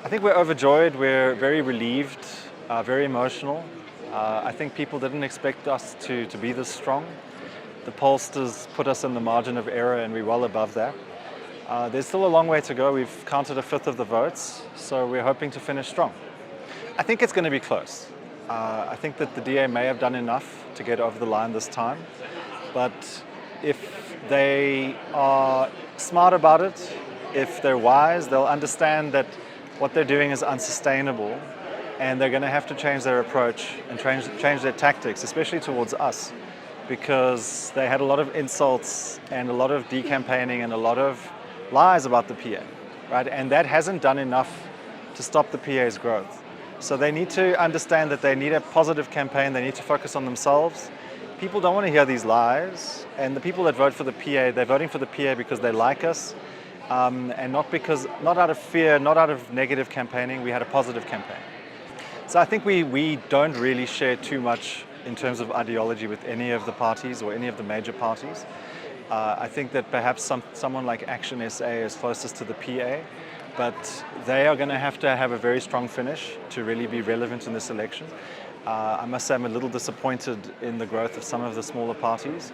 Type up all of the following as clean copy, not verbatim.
I think we're overjoyed, we're very relieved, very emotional. I think people didn't expect us to be this strong. The pollsters put us in the margin of error and we're well above that. There's still a long way to go. We've counted a fifth of the votes, so we're hoping to finish strong. I think it's going to be close. I think that the DA may have done enough to get over the line this time, but if they are smart about it, if they're wise, they'll understand that what they're doing is unsustainable and they're going to have to change their approach and change their tactics, especially towards us, because they had a lot of insults and a lot of decampaigning and a lot of lies about the PA, right? And that hasn't done enough to stop the PA's growth. So they need to understand that they need a positive campaign, they need to focus on themselves. People don't want to hear these lies, and the people that vote for the PA, they're voting for the PA because they like us, and not out of fear, not out of negative campaigning. We had a positive campaign. So I think we don't really share too much in terms of ideology with any of the parties or any of the major parties. I think that perhaps someone like Action SA is closest to the PA, but they are going to have a very strong finish to really be relevant in this election. I must say I'm a little disappointed in the growth of some of the smaller parties.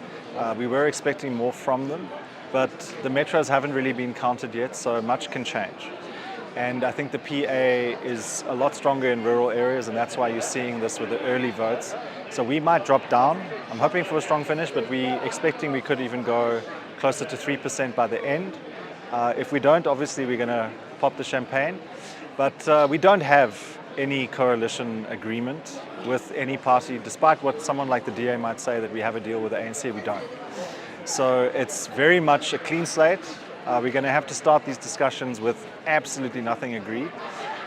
We were expecting more from them, but the metros haven't really been counted yet, so much can change. And I think the PA is a lot stronger in rural areas, and that's why you're seeing this with the early votes. So we might drop down. I'm hoping for a strong finish, but we're expecting we could even go closer to 3% by the end. If we don't, obviously we're going to pop the champagne. But we don't have any coalition agreement with any party, despite what someone like the DA might say that we have a deal with the ANC, we don't. So it's very much a clean slate. We're going to have to start these discussions with absolutely nothing agreed.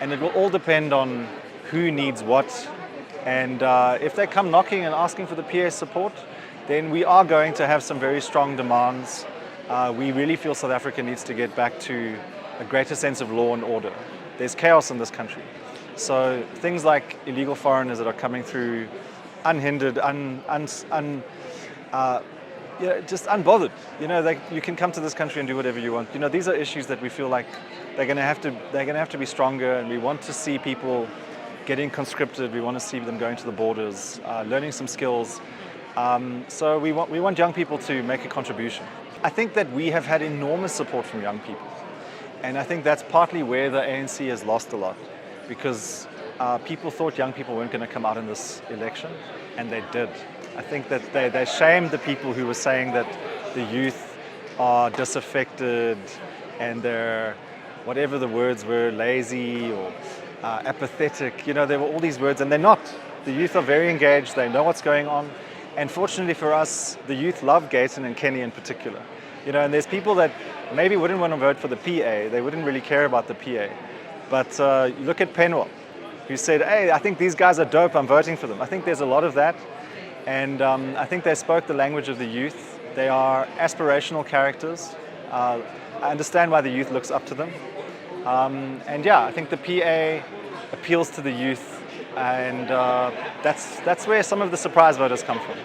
And it will all depend on who needs what. And if they come knocking and asking for the PA support, then we are going to have some very strong demands. We really feel South Africa needs to get back to a greater sense of law and order. There's chaos in this country. So things like illegal foreigners that are coming through unhindered, just unbothered. You can come to this country and do whatever you want. These are issues that we feel like they're going to have to be stronger, and we want to see people getting conscripted. We want to see them going to the borders, learning some skills. So we want young people to make a contribution. I think that we have had enormous support from young people, and I think that's partly where the ANC has lost a lot, because people thought young people weren't going to come out in this election, and they did. I think that they shamed the people who were saying that the youth are disaffected and they're, whatever the words were, lazy or apathetic. There were all these words, and they're not. The youth are very engaged, they know what's going on. And fortunately for us, the youth love Gayton and Kenny in particular. And there's people that maybe wouldn't want to vote for the PA, they wouldn't really care about the PA. But you look at Penwell, who said, hey, I think these guys are dope, I'm voting for them. I think there's a lot of that. And I think they spoke the language of the youth. They are aspirational characters. I understand why the youth looks up to them. And yeah, I think the PA appeals to the youth, and that's where some of the surprise voters come from.